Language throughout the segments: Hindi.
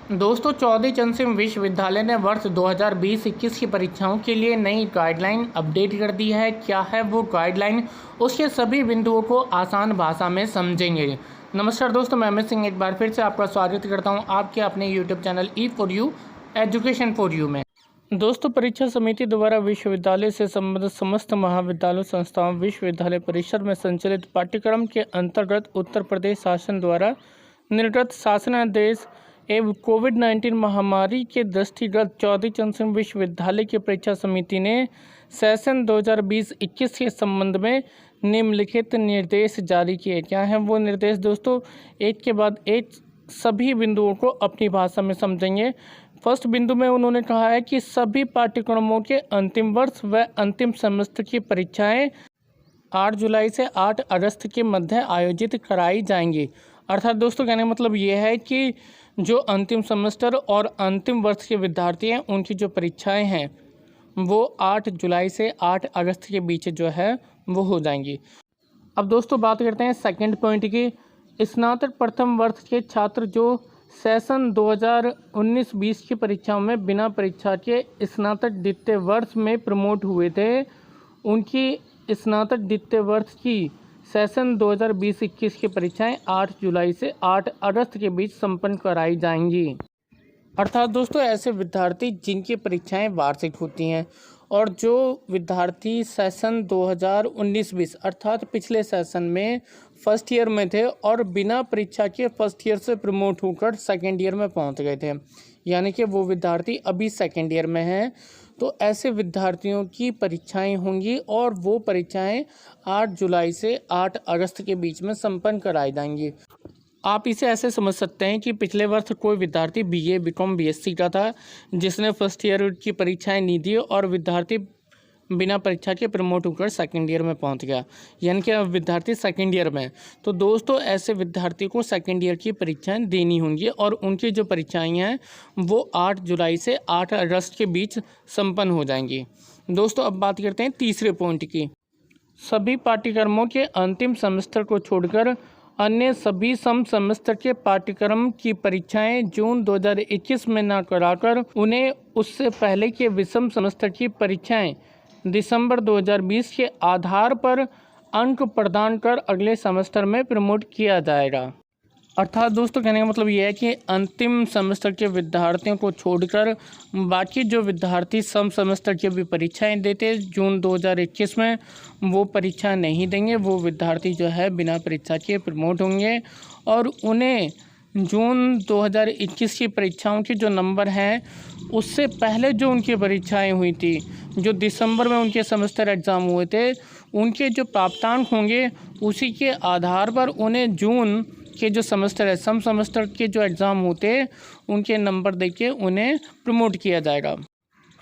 दोस्तों, चौधरी चरण सिंह विश्वविद्यालय ने वर्ष 2020-21 की परीक्षाओं के लिए नई गाइडलाइन अपडेट कर दी है। क्या है वो गाइडलाइन, उसके सभी बिंदुओं को आसान भाषा में समझेंगे। नमस्कार दोस्तों, मैं अमित सिंह एक बार फिर से आपका स्वागत करता हूं आपके अपने YouTube channel E4U education for you में। दोस्तों, परीक्षा समिति द्वारा विश्वविद्यालय से संबंधित समस्त महाविद्यालय संस्थाओं विश्वविद्यालय परिसर में संचालित पाठ्यक्रम के अंतर्गत उत्तर प्रदेश शासन द्वारा निर्गत शासनादेश एवं कोविड-19 महामारी के दृष्टिगत चौधरी चरण सिंह विश्वविद्यालय की परीक्षा समिति ने सेशन 2020-21 के संबंध में निम्नलिखित निर्देश जारी किए। क्या हैं वो निर्देश दोस्तों, एक के बाद एक सभी बिंदुओं को अपनी भाषा में समझेंगे। फर्स्ट बिंदु में उन्होंने कहा है कि सभी पाठ्यक्रमों के अंतिम वर्ष व अंतिम सेमेस्टर की परीक्षाएं 8 जुलाई से 8 अगस्त के मध्य आयोजित कराई जाएंगी। अर्थात दोस्तों, कहने का मतलब ये है कि जो अंतिम सेमेस्टर और अंतिम वर्ष के विद्यार्थी हैं उनकी जो परीक्षाएं हैं वो 8 जुलाई से 8 अगस्त के बीच जो है वो हो जाएंगी। अब दोस्तों बात करते हैं सेकंड पॉइंट की। स्नातक प्रथम वर्ष के छात्र जो सेशन 2019-20 की परीक्षाओं में बिना परीक्षा के स्नातक द्वितीय वर्ष में प्रमोट हुए थे, उनकी स्नातक द्वितीय वर्ष की सेशन 2020-21 की परीक्षाएं 8 जुलाई से 8 अगस्त के बीच संपन्न कराई जाएंगी। अर्थात दोस्तों, ऐसे विद्यार्थी जिनकी परीक्षाएं वार्षिक होती हैं और जो विद्यार्थी सेशन 2019-20 अर्थात पिछले सेशन में फर्स्ट ईयर में थे और बिना परीक्षा के फर्स्ट ईयर से प्रमोट होकर सेकेंड ईयर में पहुंच गए थे, यानी कि वो विद्यार्थी अभी सेकेंड ईयर में हैं, तो ऐसे विद्यार्थियों की परीक्षाएं होंगी और वो परीक्षाएं 8 जुलाई से 8 अगस्त के बीच में संपन्न कराई जाएंगी। आप इसे ऐसे समझ सकते हैं कि पिछले वर्ष कोई विद्यार्थी BA, BCom, BSc का था जिसने फर्स्ट ईयर की परीक्षाएं नहीं दी और विद्यार्थी बिना परीक्षा के प्रमोट होकर सेकेंड ईयर में पहुंच गया, यानी कि अब विद्यार्थी सेकेंड ईयर में। तो दोस्तों, ऐसे विद्यार्थी को सेकेंड ईयर की परीक्षाएं देनी होंगी और उनकी जो परीक्षाएं हैं वो 8 जुलाई से 8 अगस्त के बीच संपन्न हो जाएंगी। दोस्तों, अब बात करते हैं तीसरे पॉइंट की। सभी पाठ्यक्रमों के अंतिम सेमेस्टर को छोड़कर अन्य सभी सम सेमेस्टर के पाठ्यक्रम की परीक्षाएं जून 2021 में न कराकर उन्हें उससे पहले के विषम सेमेस्टर की परीक्षाएं दिसंबर 2020 के आधार पर अंक प्रदान कर अगले सेमेस्टर में प्रमोट किया जाएगा। अर्थात दोस्तों, कहने का मतलब ये है कि अंतिम सेमेस्टर के विद्यार्थियों को छोड़कर बाकी जो विद्यार्थी सम सेमेस्टर की भी परीक्षाएं देते जून 2021 में वो परीक्षा नहीं देंगे। वो विद्यार्थी जो है बिना परीक्षा के प्रमोट होंगे और उन्हें जून 2021 की परीक्षाओं के जो नंबर हैं उससे पहले जो उनकी परीक्षाएं हुई थी, जो दिसंबर में उनके सेमेस्टर एग्ज़ाम हुए थे, उनके जो प्राप्तांक होंगे उसी के आधार पर उन्हें जून के जो सेमेस्टर है सम सेमेस्टर के जो एग्ज़ाम होते उनके नंबर देके उन्हें प्रमोट किया जाएगा।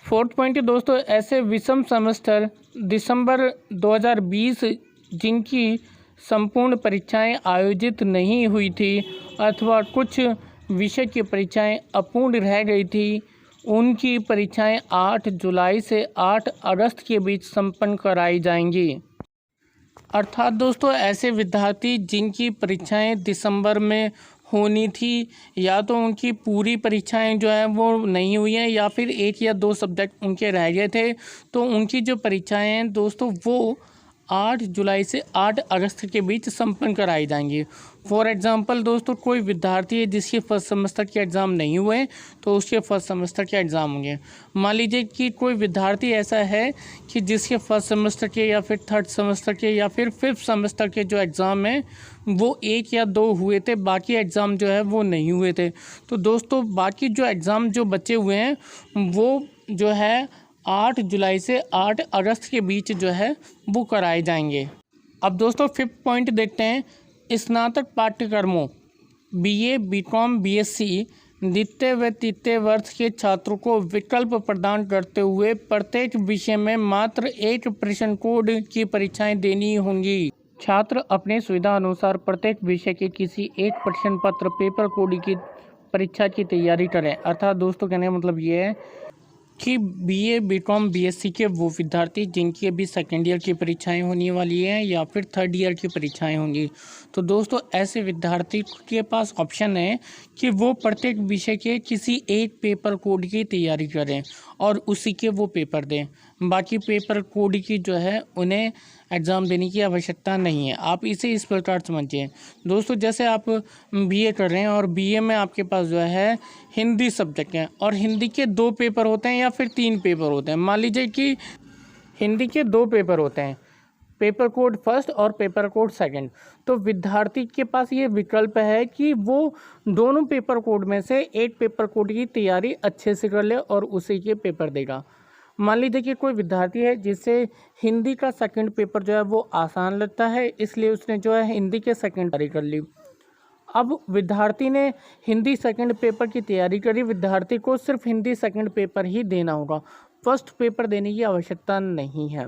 फोर्थ पॉइंट दोस्तों, ऐसे विषम सेमेस्टर दिसंबर 2020 जिनकी संपूर्ण परीक्षाएं आयोजित नहीं हुई थी अथवा कुछ विषय की परीक्षाएं अपूर्ण रह गई थी, उनकी परीक्षाएं 8 जुलाई से 8 अगस्त के बीच संपन्न कराई जाएंगी। अर्थात दोस्तों, ऐसे विद्यार्थी जिनकी परीक्षाएं दिसंबर में होनी थी या तो उनकी पूरी परीक्षाएं जो है वो नहीं हुई हैं या फिर 1 या 2 सब्जेक्ट उनके रह गए थे, तो उनकी जो परीक्षाएं हैं दोस्तों वो 8 जुलाई से 8 अगस्त के बीच संपन्न कराई जाएंगी। फॉर एग्ज़ाम्पल दोस्तों, कोई विद्यार्थी है जिसके फर्स्ट सेमेस्टर के एग्ज़ाम नहीं हुए तो उसके फर्स्ट सेमेस्टर के एग्ज़ाम होंगे। मान लीजिए कि कोई विद्यार्थी ऐसा है कि जिसके फर्स्ट सेमेस्टर के या फिर थर्ड सेमेस्टर के या फिर फिफ्थ सेमेस्टर के जो एग्ज़ाम हैं वो 1 या 2 हुए थे, बाकी एग्ज़ाम जो है वो नहीं हुए थे। तो दोस्तों, बाकी जो एग्ज़ाम जो बचे हुए हैं वो जो है 8 जुलाई से 8 अगस्त के बीच जो है वो कराए जाएंगे। अब दोस्तों, फिफ्थ पॉइंट देखते हैं। स्नातक पाठ्यक्रमों BA, BCom, BSc द्वितीय व तृतीय वर्ष के छात्रों को विकल्प प्रदान करते हुए प्रत्येक विषय में मात्र 1 प्रश्न कोड की परीक्षाएं देनी होंगी। छात्र अपने सुविधा अनुसार प्रत्येक विषय के किसी एक प्रश्न पत्र पेपर कोड की परीक्षा की तैयारी करें। अर्थात दोस्तों, कहने का मतलब ये है कि बीए, बीकॉम, बीएससी के वो विद्यार्थी जिनकी अभी सेकेंड ईयर की परीक्षाएं होने वाली हैं या फिर थर्ड ईयर की परीक्षाएं होंगी, तो दोस्तों ऐसे विद्यार्थी के पास ऑप्शन है कि वो प्रत्येक विषय के किसी एक पेपर कोड की तैयारी करें और उसी के वो पेपर दें। बाकी पेपर कोड की जो है उन्हें एग्ज़ाम देने की आवश्यकता नहीं है। आप इसे इस प्रकार समझिए दोस्तों, जैसे आप बीए कर रहे हैं और बीए में आपके पास जो है हिंदी सब्जेक्ट है और हिंदी के 2 पेपर होते हैं या फिर 3 पेपर होते हैं। मान लीजिए कि हिंदी के 2 पेपर होते हैं, पेपर कोड फर्स्ट और पेपर कोड सेकंड। तो विद्यार्थी के पास ये विकल्प है कि वो दोनों पेपर कोड में से एक पेपर कोड की तैयारी अच्छे से कर ले और उसी के पेपर देगा। मान लीजिए कि कोई विद्यार्थी है जिसे हिंदी का सेकंड पेपर जो है वो आसान लगता है, इसलिए उसने जो है हिंदी के सेकंड तैयारी कर ली। अब विद्यार्थी ने हिंदी सेकंड पेपर की तैयारी करी, विद्यार्थी को सिर्फ हिंदी सेकंड पेपर ही देना होगा, फर्स्ट पेपर देने की आवश्यकता नहीं है।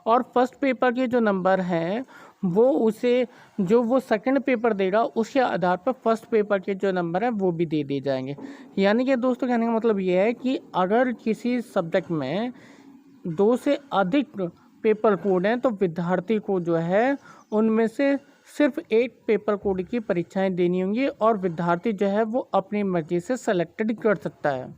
और फर्स्ट पेपर के जो नंबर हैं वो उसे जो वो सेकंड पेपर देगा उसके आधार पर फर्स्ट पेपर के जो नंबर हैं वो भी दे दिए जाएंगे। यानी कि दोस्तों कहने का मतलब ये है कि अगर किसी सब्जेक्ट में 2 से अधिक पेपर कोड हैं तो विद्यार्थी को जो है उनमें से सिर्फ एक पेपर कोड की परीक्षाएं देनी होंगी और विद्यार्थी जो है वो अपनी मर्जी से सेलेक्टेड कर सकता है।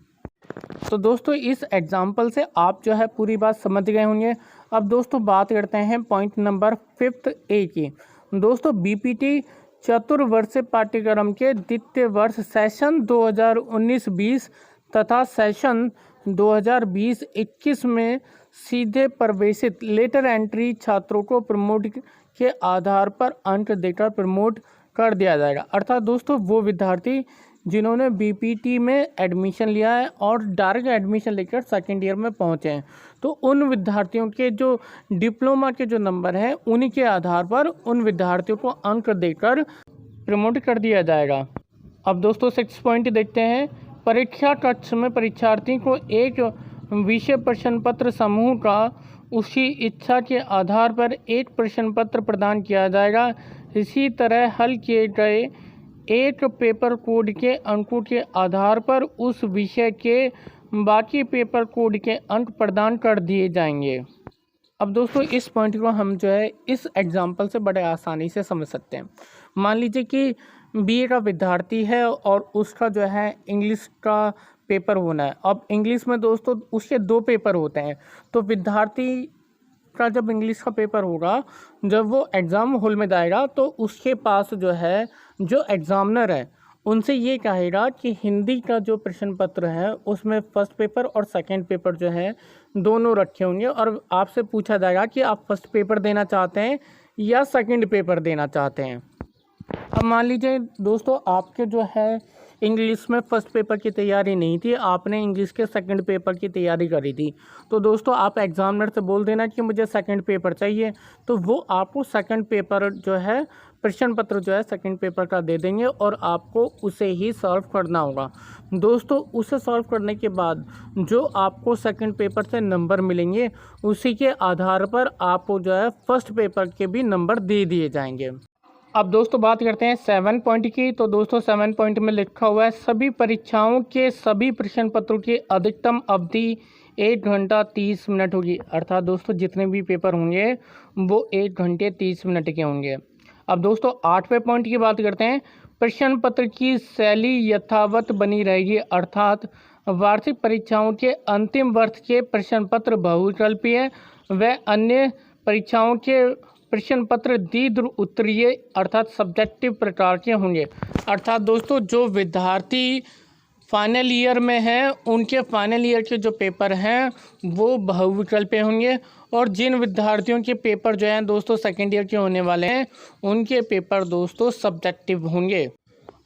तो दोस्तों इस एग्जाम्पल से आप जो है पूरी बात समझ गए होंगे। अब दोस्तों बात करते हैं पॉइंट नंबर 5 ए की। दोस्तों बीपीटी चतुर्वर्षीय पाठ्यक्रम के द्वितीय वर्ष सेशन 2019-20 तथा सेशन 2020-21 में सीधे प्रवेशित लेटर एंट्री छात्रों को प्रमोट के आधार पर अंक देकर प्रमोट कर दिया जाएगा। अर्थात दोस्तों वो विद्यार्थी जिन्होंने बीपीटी में एडमिशन लिया है और डायरेक्ट एडमिशन लेकर सेकेंड ईयर में पहुंचे हैं, तो उन विद्यार्थियों के जो डिप्लोमा के जो नंबर हैं उन्हीं के आधार पर उन विद्यार्थियों को अंक देकर प्रमोट कर दिया जाएगा। अब दोस्तों 6 पॉइंट देखते हैं। परीक्षा कक्ष में परीक्षार्थी को एक विषय प्रश्न पत्र समूह का उसकी इच्छा के आधार पर एक प्रश्न पत्र प्रदान किया जाएगा। इसी तरह हल किए गए एक पेपर कोड के अंकों के आधार पर उस विषय के बाकी पेपर कोड के अंक प्रदान कर दिए जाएंगे। अब दोस्तों इस पॉइंट को हम जो है इस एग्जाम्पल से बड़े आसानी से समझ सकते हैं। मान लीजिए कि बीए का विद्यार्थी है और उसका जो है इंग्लिश का पेपर होना है। अब इंग्लिश में दोस्तों उसके 2 पेपर होते हैं, तो विद्यार्थी का जब इंग्लिश का पेपर होगा, जब वो एग्ज़ाम हॉल में जाएगा तो उसके पास जो है जो एग्ज़ामिनर है उनसे ये कहेगा कि हिंदी का जो प्रश्न पत्र है उसमें फर्स्ट पेपर और सेकंड पेपर जो है दोनों रखे होंगे और आपसे पूछा जाएगा कि आप फर्स्ट पेपर देना चाहते हैं या सेकंड पेपर देना चाहते हैं। अब मान लीजिए दोस्तों आपके जो है इंग्लिश में फर्स्ट पेपर की तैयारी नहीं थी, आपने इंग्लिश के सेकंड पेपर की तैयारी करी थी, तो दोस्तों आप एग्जामिनर से बोल देना कि मुझे सेकंड पेपर चाहिए, तो वो आपको सेकंड पेपर जो है प्रश्न पत्र जो है सेकंड पेपर का दे देंगे और आपको उसे ही सॉल्व करना होगा। दोस्तों उसे सॉल्व करने के बाद जो आपको सेकंड पेपर से नंबर मिलेंगे उसी के आधार पर आपको जो है फर्स्ट पेपर के भी नंबर दे दिए जाएंगे। अब दोस्तों बात करते हैं 7 पॉइंट की। तो दोस्तों 7 पॉइंट में लिखा हुआ है सभी परीक्षाओं के सभी प्रश्न पत्रों की अधिकतम अवधि 1 घंटा 30 मिनट होगी। अर्थात दोस्तों जितने भी पेपर होंगे वो 1 घंटे 30 मिनट के होंगे। अब दोस्तों 8वें पॉइंट की बात करते हैं। प्रश्न पत्र की शैली यथावत बनी रहेगी, अर्थात वार्षिक परीक्षाओं के अंतिम वर्ष के प्रश्न पत्र बहुविकल्पीय व अन्य परीक्षाओं के प्रश्न पत्र दीर्घ उत्तरीय अर्थात सब्जेक्टिव प्रकार के होंगे। अर्थात दोस्तों जो विद्यार्थी फाइनल ईयर में हैं उनके फाइनल ईयर के जो पेपर हैं वो बहुविकल्पीय होंगे और जिन विद्यार्थियों के पेपर जो हैं दोस्तों सेकेंड ईयर के होने वाले हैं उनके पेपर दोस्तों सब्जेक्टिव होंगे।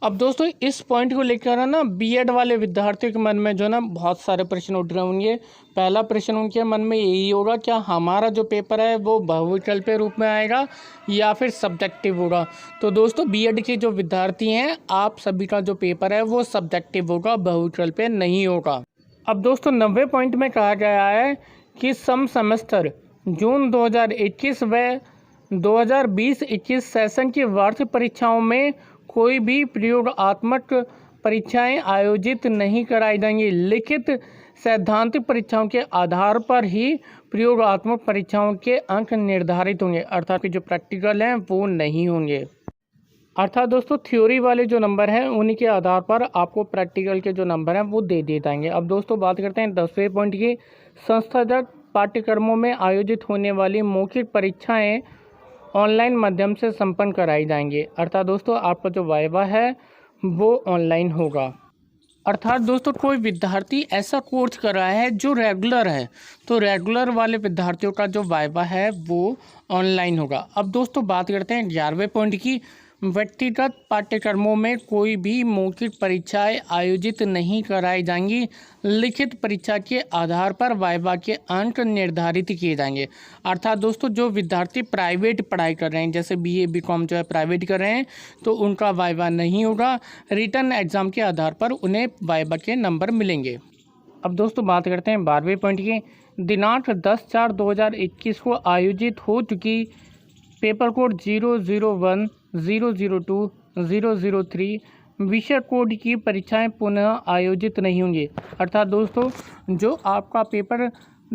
अब दोस्तों इस पॉइंट को लेकर है ना बीएड वाले विद्यार्थियों के मन में जो ना बहुत सारे प्रश्न उठ रहे होंगे। पहला प्रश्न उनके मन में यही होगा, क्या हमारा जो पेपर है वो बहुविकल्पीय रूप में आएगा या फिर सब्जेक्टिव होगा। तो दोस्तों बीएड के जो विद्यार्थी हैं आप सभी का जो पेपर है वो सब्जेक्टिव होगा, बहुविकल्पीय नहीं होगा। अब दोस्तों 90 पॉइंट में कहा गया है कि सम सेमेस्टर जून 2021 व 2020-21 सेशन की वार्षिक परीक्षाओं में कोई भी प्रयोगात्मक परीक्षाएं आयोजित नहीं कराई जाएंगी। लिखित सैद्धांतिक परीक्षाओं के आधार पर ही प्रयोगात्मक परीक्षाओं के अंक निर्धारित होंगे, अर्थात कि जो प्रैक्टिकल हैं वो नहीं होंगे। अर्थात दोस्तों थ्योरी वाले जो नंबर हैं उन्हीं के आधार पर आपको प्रैक्टिकल के जो नंबर हैं वो दे दिए जाएंगे। अब दोस्तों बात करते हैं 10वें पॉइंट की। संस्थागत पाठ्यक्रमों में आयोजित होने वाली मौखिक परीक्षाएं ऑनलाइन माध्यम से संपन्न कराई जाएंगी। अर्थात दोस्तों आपका जो वाइवा है वो ऑनलाइन होगा। अर्थात दोस्तों कोई विद्यार्थी ऐसा कोर्स कर रहा है जो रेगुलर है, तो रेगुलर वाले विद्यार्थियों का जो वाइवा है वो ऑनलाइन होगा। अब दोस्तों बात करते हैं 11वें पॉइंट की। व्यक्तिगत पाठ्यक्रमों में कोई भी मौखिक परीक्षाएं आयोजित नहीं कराई जाएंगी। लिखित परीक्षा के आधार पर वाइवा के अंक निर्धारित किए जाएंगे। अर्थात दोस्तों जो विद्यार्थी प्राइवेट पढ़ाई कर रहे हैं, जैसे बीए बीकॉम जो है प्राइवेट कर रहे हैं, तो उनका वाइवा नहीं होगा। रिटन एग्ज़ाम के आधार पर उन्हें वाइवा के नंबर मिलेंगे। अब दोस्तों बात करते हैं 12वें पॉइंट की। दिनांक 10/4/2021 को आयोजित हो चुकी पेपर कोड 001, 002, 003 विषय कोड की परीक्षाएं पुनः आयोजित नहीं होंगी। अर्थात दोस्तों जो आपका पेपर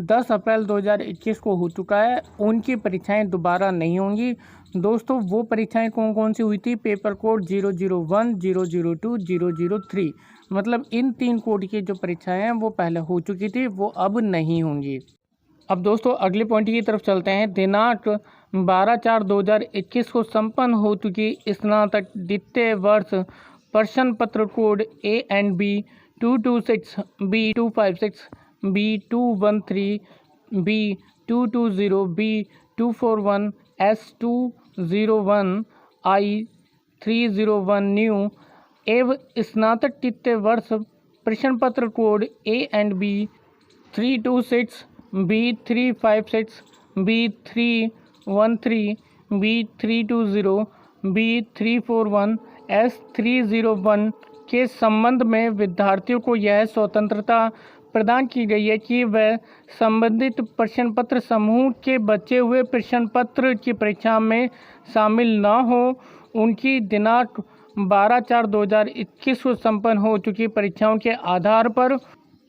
10 अप्रैल 2021 को हो चुका है उनकी परीक्षाएं दोबारा नहीं होंगी। दोस्तों वो परीक्षाएं कौन कौन सी हुई थी? पेपर कोड 001, 002, 003, मतलब इन 3 कोड की जो परीक्षाएं हैं वो पहले हो चुकी थी, वो अब नहीं होंगी। अब दोस्तों अगले पॉइंट की तरफ चलते हैं। दिनांक 12/4/2021 को संपन्न हो चुकी स्नातक द्वितीय वर्ष प्रश्न पत्र code A&B 226, B256, B213, B220, B241, S201, I301 new एवं स्नातक तृतीय वर्ष प्रश्न पत्र code A&B 326, B356, B313, B320, B341, S301 के संबंध में विद्यार्थियों को यह स्वतंत्रता प्रदान की गई है कि वह संबंधित प्रश्न पत्र समूह के बचे हुए प्रश्न पत्र की परीक्षा में शामिल न हो। उनकी दिनांक 12/4/2021 को संपन्न हो चुकी परीक्षाओं के आधार पर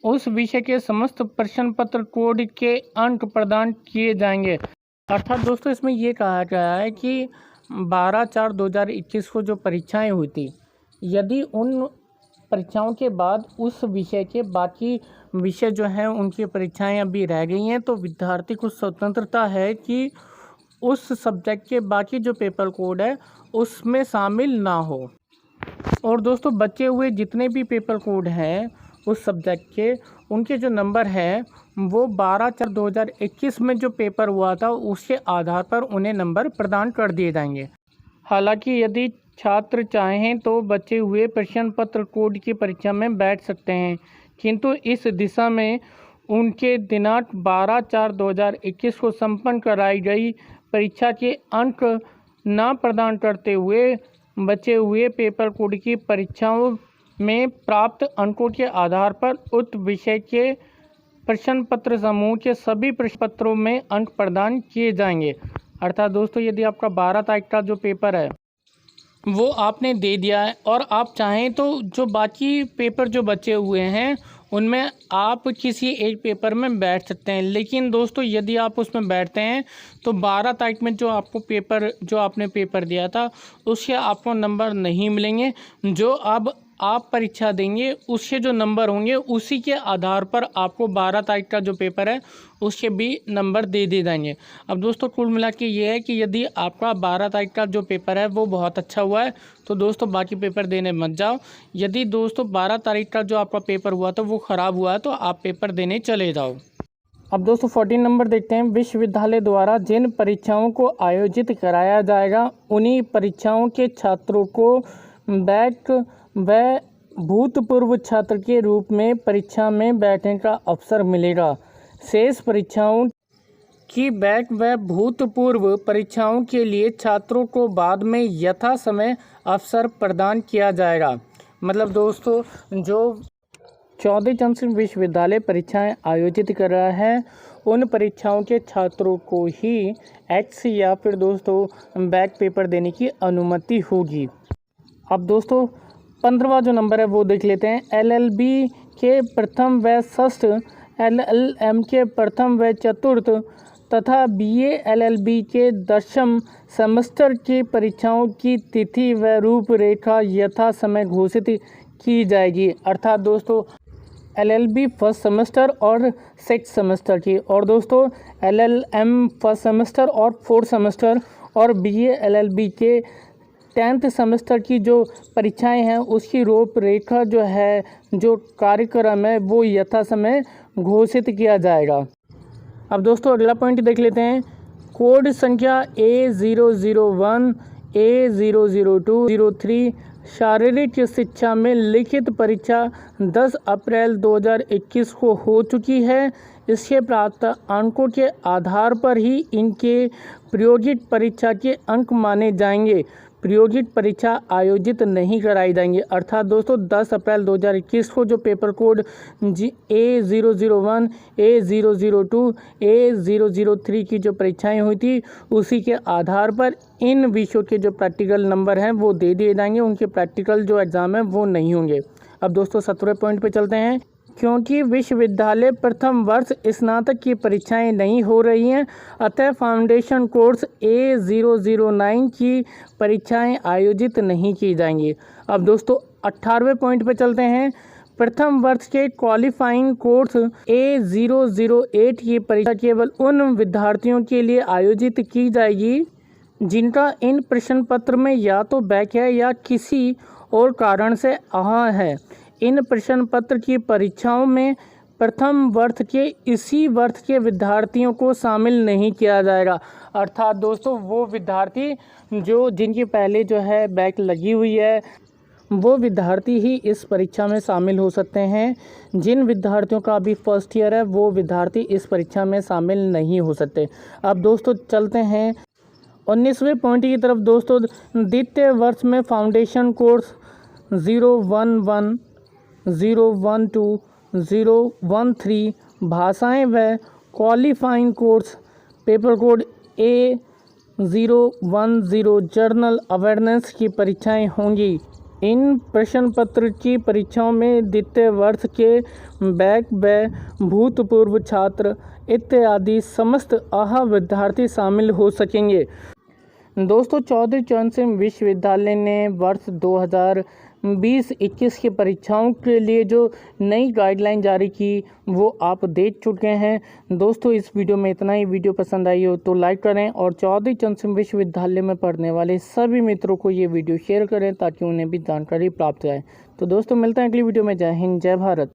उस विषय के समस्त प्रश्न पत्र कोड के अंक प्रदान किए जाएंगे। अर्थात दोस्तों इसमें ये कहा गया है कि 12/4/2021 को जो परीक्षाएं हुई थी, यदि उन परीक्षाओं के बाद उस विषय के बाकी विषय जो हैं उनकी परीक्षाएं अभी रह गई हैं, तो विद्यार्थी को स्वतंत्रता है कि उस सब्जेक्ट के बाकी जो पेपर कोड है उसमें शामिल ना हो। और दोस्तों बचे हुए जितने भी पेपर कोड हैं उस सब्जेक्ट के, उनके जो नंबर हैं वो 12/4/2021 में जो पेपर हुआ था उसके आधार पर उन्हें नंबर प्रदान कर दिए जाएंगे। हालांकि यदि छात्र चाहें तो बचे हुए प्रश्न पत्र कोड की परीक्षा में बैठ सकते हैं, किंतु इस दिशा में उनके दिनांक 12/4/2021 को संपन्न कराई गई परीक्षा के अंक न प्रदान करते हुए बचे हुए पेपर कोड की परीक्षाओं में प्राप्त अंकों के आधार पर उक्त विषय के प्रश्न पत्र समूह के सभी प्रश्न पत्रों में अंक प्रदान किए जाएंगे। अर्थात दोस्तों यदि आपका 12 तारीख का जो पेपर है वो आपने दे दिया है और आप चाहें तो जो बाकी पेपर जो बचे हुए हैं उनमें आप किसी एक पेपर में बैठ सकते हैं। लेकिन दोस्तों यदि आप उसमें बैठते हैं तो 12 तारीख में जो आपको पेपर जो आपने पेपर दिया था उसके आपको नंबर नहीं मिलेंगे। जो अब आप परीक्षा देंगे उसके जो नंबर होंगे उसी के आधार पर आपको 12 तारीख का जो पेपर है उसके भी नंबर दे दिए जाएंगे। अब दोस्तों कुल मिला के ये है कि यदि आपका 12 तारीख का जो पेपर है वो बहुत अच्छा हुआ है तो दोस्तों बाकी पेपर देने मत जाओ। यदि दोस्तों 12 तारीख का जो आपका पेपर हुआ था वो ख़राब हुआ है तो आप पेपर देने चले जाओ। अब दोस्तों 14 नंबर देखते हैं। विश्वविद्यालय द्वारा जिन परीक्षाओं को आयोजित कराया जाएगा उन्हीं परीक्षाओं के छात्रों को बैक व भूतपूर्व छात्र के रूप में परीक्षा में बैठने का अवसर मिलेगा। शेष परीक्षाओं की बैक व भूतपूर्व परीक्षाओं के लिए छात्रों को बाद में यथा समय अवसर प्रदान किया जाएगा। मतलब दोस्तों जो 14 चंद्र सिंह विश्वविद्यालय परीक्षाएं आयोजित कर रहा है उन परीक्षाओं के छात्रों को ही एक्स या फिर दोस्तों बैक पेपर देने की अनुमति होगी। अब दोस्तों 15वां जो नंबर है वो देख लेते हैं। LLB के प्रथम व षष्ठ, LLM के प्रथम व चतुर्थ तथा BA LLB के 10वें सेमेस्टर की परीक्षाओं की तिथि व रूपरेखा यथा समय घोषित की जाएगी। अर्थात दोस्तों LLB फर्स्ट सेमेस्टर और सिक्स सेमेस्टर की, और दोस्तों LLM फर्स्ट सेमेस्टर और फोर्थ सेमेस्टर, और BA LLB के 10th सेमेस्टर की जो परीक्षाएं हैं उसकी रूपरेखा जो है, जो कार्यक्रम है, वो यथा समय घोषित किया जाएगा। अब दोस्तों अगला पॉइंट देख लेते हैं। कोड संख्या A001, A002, 03 शारीरिक शिक्षा में लिखित परीक्षा 10 अप्रैल 2021 को हो चुकी है। इसके प्राप्त अंकों के आधार पर ही इनके प्रायोगिक परीक्षा के अंक माने जाएंगे। प्रायोगिक परीक्षा आयोजित नहीं कराई जाएंगी। अर्थात दोस्तों 10 अप्रैल 2021 को जो paper code A001, A002, A003 की जो परीक्षाएं हुई थी उसी के आधार पर इन विषयों के जो प्रैक्टिकल नंबर हैं वो दे दिए जाएंगे। उनके प्रैक्टिकल जो एग्ज़ाम है वो नहीं होंगे। अब दोस्तों 17वें पॉइंट पे चलते हैं। क्योंकि विश्वविद्यालय प्रथम वर्ष स्नातक की परीक्षाएं नहीं हो रही हैं, अतः फाउंडेशन कोर्स A009 की परीक्षाएं आयोजित नहीं की जाएंगी। अब दोस्तों 18वें पॉइंट पे चलते हैं। प्रथम वर्ष के क्वालिफाइंग कोर्स A008 की परीक्षा केवल उन विद्यार्थियों के लिए आयोजित की जाएगी जिनका इन प्रश्न पत्र में या तो बैक है या किसी और कारण से अहा है। इन प्रश्न पत्र की परीक्षाओं में प्रथम वर्ष के इसी वर्ष के विद्यार्थियों को शामिल नहीं किया जाएगा। अर्थात दोस्तों वो विद्यार्थी जो जिनकी पहले जो है बैक लगी हुई है वो विद्यार्थी ही इस परीक्षा में शामिल हो सकते हैं। जिन विद्यार्थियों का अभी फर्स्ट ईयर है वो विद्यार्थी इस परीक्षा में शामिल नहीं हो सकते। अब दोस्तों चलते हैं 19वें पॉइंट की तरफ। दोस्तों द्वितीय वर्ष में फाउंडेशन कोर्स 011, 012, 013 भाषाएं व qualifying course paper code A010 journal awareness की परीक्षाएं होंगी। इन प्रश्न पत्र की परीक्षाओं में द्वितीय वर्ष के बैक व भूतपूर्व छात्र इत्यादि समस्त आहा विद्यार्थी शामिल हो सकेंगे। दोस्तों चौधरी चरण सिंह विश्वविद्यालय ने वर्ष 2020-21 की परीक्षाओं के लिए जो नई गाइडलाइन जारी की वो आप देख चुके हैं। दोस्तों इस वीडियो में इतना ही। वीडियो पसंद आई हो तो लाइक करें और चौधरी चरण सिंह विश्वविद्यालय में पढ़ने वाले सभी मित्रों को ये वीडियो शेयर करें ताकि उन्हें भी जानकारी प्राप्त हो जाए। तो दोस्तों मिलते हैं अगली वीडियो में। जय हिंद, जय भारत।